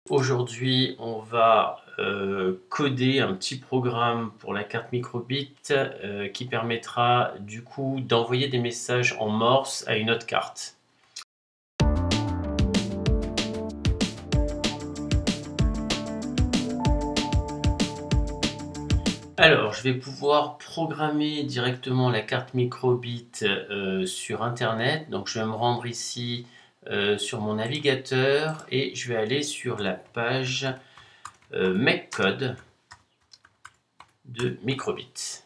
Aujourd'hui, on va coder un petit programme pour la carte microbit qui permettra du coup d'envoyer des messages en morse à une autre carte. Alors, je vais pouvoir programmer directement la carte microbit sur Internet. Donc, je vais me rendre ici sur mon navigateur et je vais aller sur la page Make Code de Microbit.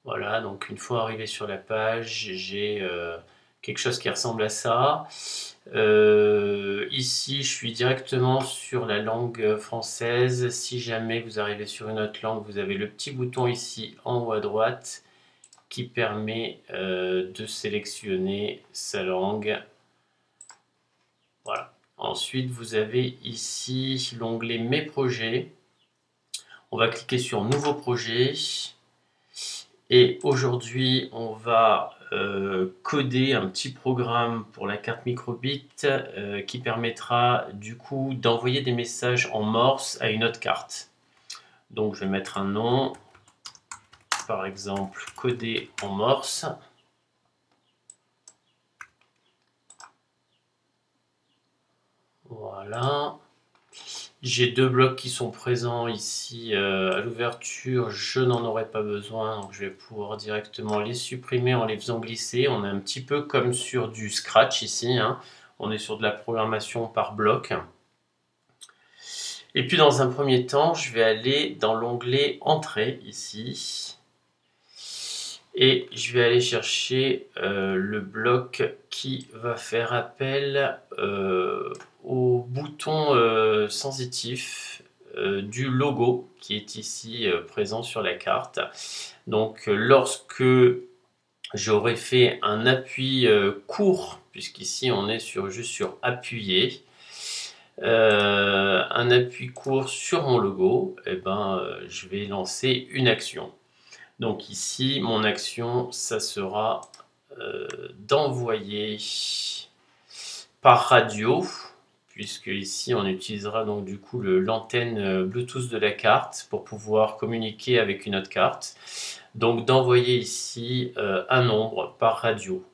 Voilà, donc une fois arrivé sur la page, j'ai quelque chose qui ressemble à ça. Ici, je suis directement sur la langue française. Si jamais vous arrivez sur une autre langue, vous avez le petit bouton ici en haut à droite qui permet de sélectionner sa langue. Voilà. Ensuite, vous avez ici l'onglet Mes projets. On va cliquer sur Nouveau projet. Et aujourd'hui, on va coder un petit programme pour la carte microbit qui permettra du coup d'envoyer des messages en morse à une autre carte. Donc je vais mettre un nom, par exemple coder en morse. Voilà. J'ai deux blocs qui sont présents ici à l'ouverture, je n'en aurai pas besoin, donc je vais pouvoir directement les supprimer en les faisant glisser. On est un petit peu comme sur du Scratch ici, hein. On est sur de la programmation par bloc. Et puis dans un premier temps, je vais aller dans l'onglet Entrée ici. Et je vais aller chercher le bloc qui va faire appel au bouton sensitif du logo qui est ici présent sur la carte. Donc lorsque j'aurai fait un appui court, puisqu'ici on est juste sur appuyer, un appui court sur mon logo, et je vais lancer une action. Donc ici, mon action, ça sera d'envoyer par radio, puisque ici on utilisera donc du coup l'antenne Bluetooth de la carte pour pouvoir communiquer avec une autre carte. Donc d'envoyer ici un nombre par radio.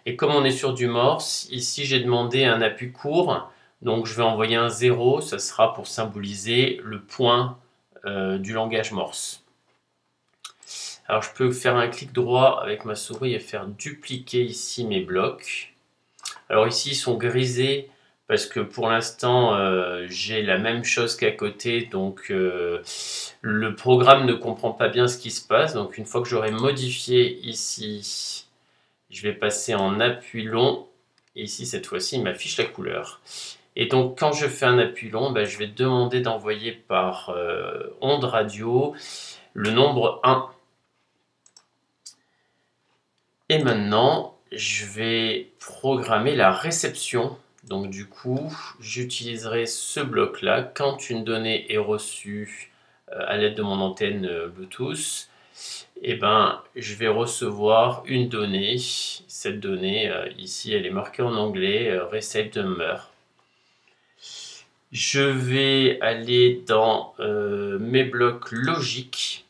Et comme on est sur du morse, ici j'ai demandé un appui court, donc je vais envoyer un 0, ça sera pour symboliser le point du langage morse. Alors je peux faire un clic droit avec ma souris et faire dupliquer ici mes blocs. Alors ici ils sont grisés parce que pour l'instant j'ai la même chose qu'à côté, donc le programme ne comprend pas bien ce qui se passe. Donc une fois que j'aurai modifié ici, je vais passer en appui long. Et ici cette fois-ci il m'affiche la couleur. Et donc quand je fais un appui long, je vais demander d'envoyer par onde radio le nombre 1. Et maintenant, je vais programmer la réception. Donc du coup, j'utiliserai ce bloc-là. Quand une donnée est reçue à l'aide de mon antenne Bluetooth, je vais recevoir une donnée. Cette donnée, ici, elle est marquée en anglais, Receive Number. Je vais aller dans mes blocs logiques.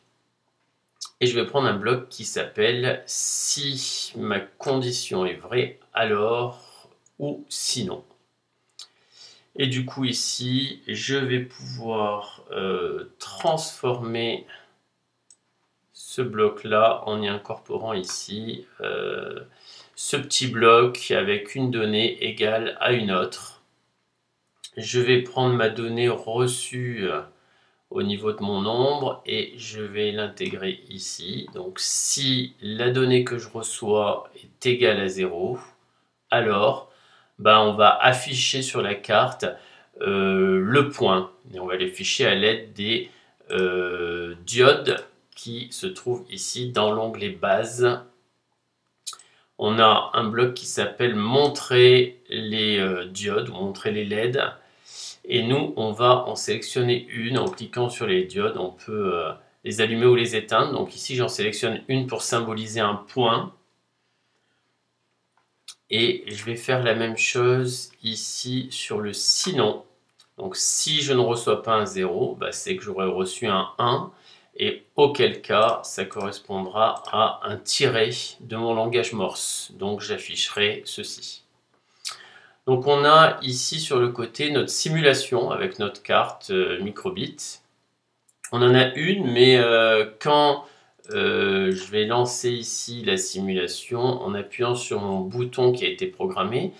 Et je vais prendre un bloc qui s'appelle « Si ma condition est vraie, alors » ou « Sinon ». Et du coup ici, je vais pouvoir transformer ce bloc-là en y incorporant ici ce petit bloc avec une donnée égale à une autre. Je vais prendre ma donnée reçue au niveau de mon nombre et je vais l'intégrer ici. Donc si la donnée que je reçois est égale à 0, alors on va afficher sur la carte le point. Et on va l'afficher à l'aide des diodes qui se trouvent ici dans l'onglet base. On a un bloc qui s'appelle montrer les diodes ou montrer les LED. Et nous, on va en sélectionner une. En cliquant sur les diodes, on peut les allumer ou les éteindre. Donc ici, j'en sélectionne une pour symboliser un point. Et je vais faire la même chose ici sur le sinon. Donc si je ne reçois pas un 0, bah, c'est que j'aurais reçu un 1. Et auquel cas, ça correspondra à un tiret de mon langage Morse. Donc j'afficherai ceci. Donc on a ici sur le côté notre simulation avec notre carte microbit. On en a une, mais quand je vais lancer ici la simulation, en appuyant sur mon bouton qui a été programmé,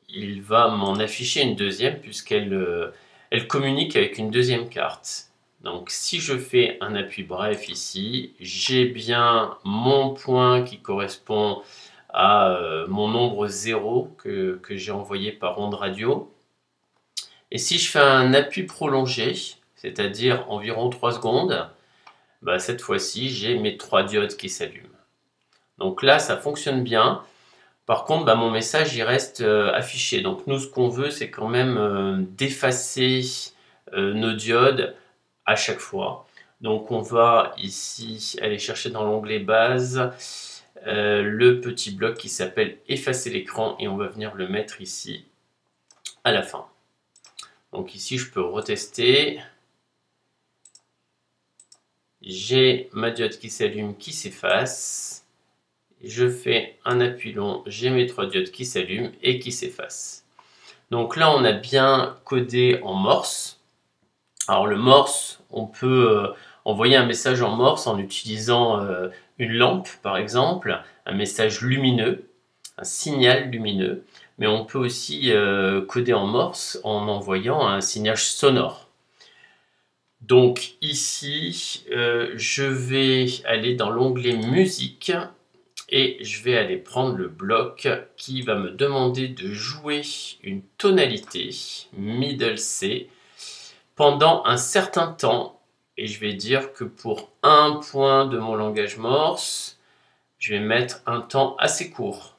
il va m'en afficher une deuxième puisqu'elle elle communique avec une deuxième carte. Donc si je fais un appui bref ici, j'ai bien mon point qui correspond à mon nombre 0 que j'ai envoyé par onde radio. Et si je fais un appui prolongé, c'est-à-dire environ 3 secondes, bah cette fois-ci j'ai mes 3 diodes qui s'allument. Donc là ça fonctionne bien. Par contre, bah, mon message il reste affiché. Donc nous, ce qu'on veut, c'est quand même d'effacer nos diodes à chaque fois. Donc on va ici aller chercher dans l'onglet base le petit bloc qui s'appelle effacer l'écran et on va venir le mettre ici à la fin. Donc ici, je peux retester. J'ai ma diode qui s'allume, qui s'efface. Je fais un appui long, j'ai mes 3 diodes qui s'allument et qui s'effacent. Donc là, on a bien codé en Morse. Alors le Morse, on peut envoyer un message en Morse en utilisant une lampe, par exemple, un message lumineux, un signal lumineux. Mais on peut aussi coder en Morse en envoyant un signal sonore. Donc ici, je vais aller dans l'onglet musique. Et je vais aller prendre le bloc qui va me demander de jouer une tonalité, middle C, pendant un certain temps. Et je vais dire que pour un point de mon langage Morse, je vais mettre un temps assez court.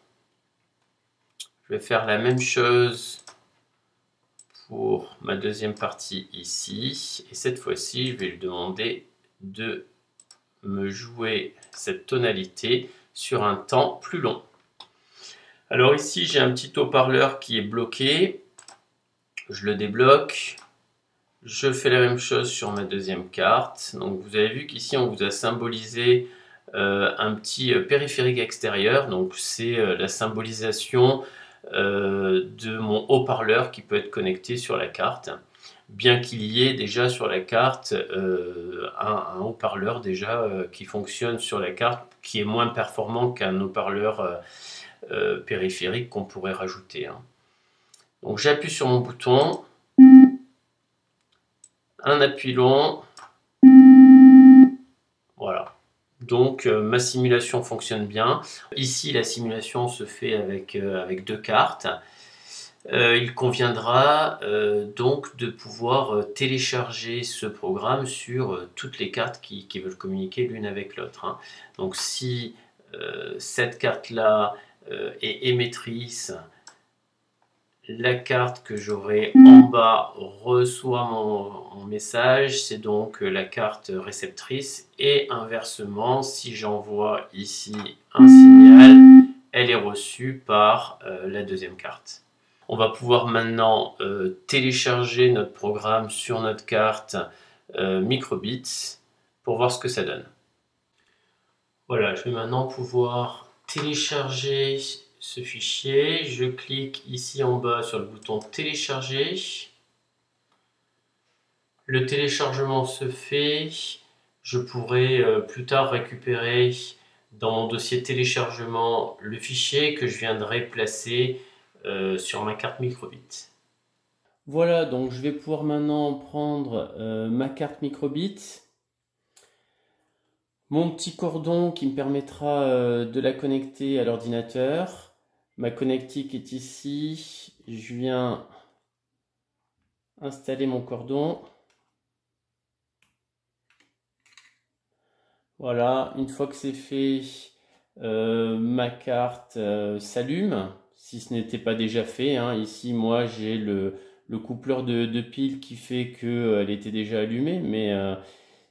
Je vais faire la même chose pour ma deuxième partie ici. Et cette fois-ci, je vais lui demander de me jouer cette tonalité sur un temps plus long. Alors ici, j'ai un petit haut-parleur qui est bloqué. Je le débloque. Je fais la même chose sur ma deuxième carte. Donc vous avez vu qu'ici, on vous a symbolisé un petit périphérique extérieur. Donc c'est la symbolisation de mon haut-parleur qui peut être connecté sur la carte. Bien qu'il y ait déjà sur la carte un haut-parleur déjà qui fonctionne sur la carte, qui est moins performant qu'un haut-parleur périphérique qu'on pourrait rajouter. Donc j'appuie sur mon bouton, un appui long, voilà. Donc ma simulation fonctionne bien. Ici la simulation se fait avec 2 cartes. Il conviendra donc de pouvoir télécharger ce programme sur toutes les cartes qui veulent communiquer l'une avec l'autre. Donc si cette carte-là est émettrice, la carte que j'aurai en bas reçoit mon message, c'est donc la carte réceptrice, et inversement, si j'envoie ici un signal, elle est reçue par la deuxième carte. On va pouvoir maintenant télécharger notre programme sur notre carte microbit pour voir ce que ça donne. Voilà, je vais maintenant pouvoir télécharger ce fichier. Je clique ici en bas sur le bouton télécharger. Le téléchargement se fait. Je pourrai plus tard récupérer dans mon dossier téléchargement le fichier que je viendrai placer sur ma carte microbit. Voilà, donc je vais pouvoir maintenant prendre ma carte microbit, mon petit cordon qui me permettra de la connecter à l'ordinateur. Ma connectique est ici. Je viens installer mon cordon. Voilà, une fois que c'est fait, ma carte s'allume, si ce n'était pas déjà fait. Ici, moi, j'ai le coupleur de pile qui fait qu'elle était déjà allumée, mais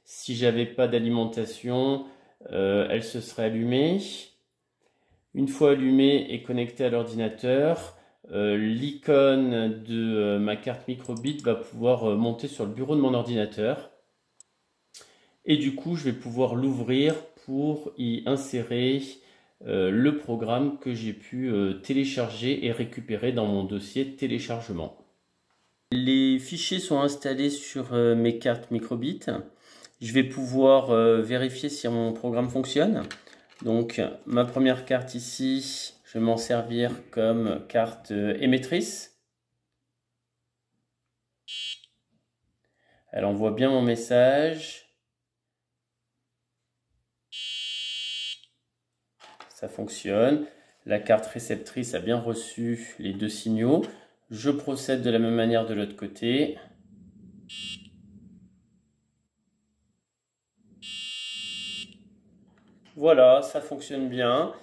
si j'avais pas d'alimentation, elle se serait allumée. Une fois allumé et connecté à l'ordinateur, l'icône de ma carte microbit va pouvoir monter sur le bureau de mon ordinateur. Et du coup, je vais pouvoir l'ouvrir pour y insérer le programme que j'ai pu télécharger et récupérer dans mon dossier téléchargement. Les fichiers sont installés sur mes cartes microbit. Je vais pouvoir vérifier si mon programme fonctionne. Donc ma première carte ici, je vais m'en servir comme carte émettrice. Elle envoie bien mon message. Ça fonctionne. La carte réceptrice a bien reçu les deux signaux. Je procède de la même manière de l'autre côté. Voilà, ça fonctionne bien,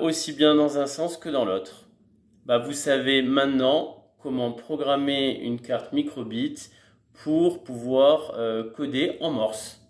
aussi bien dans un sens que dans l'autre. Vous savez maintenant comment programmer une carte microbit pour pouvoir coder en Morse.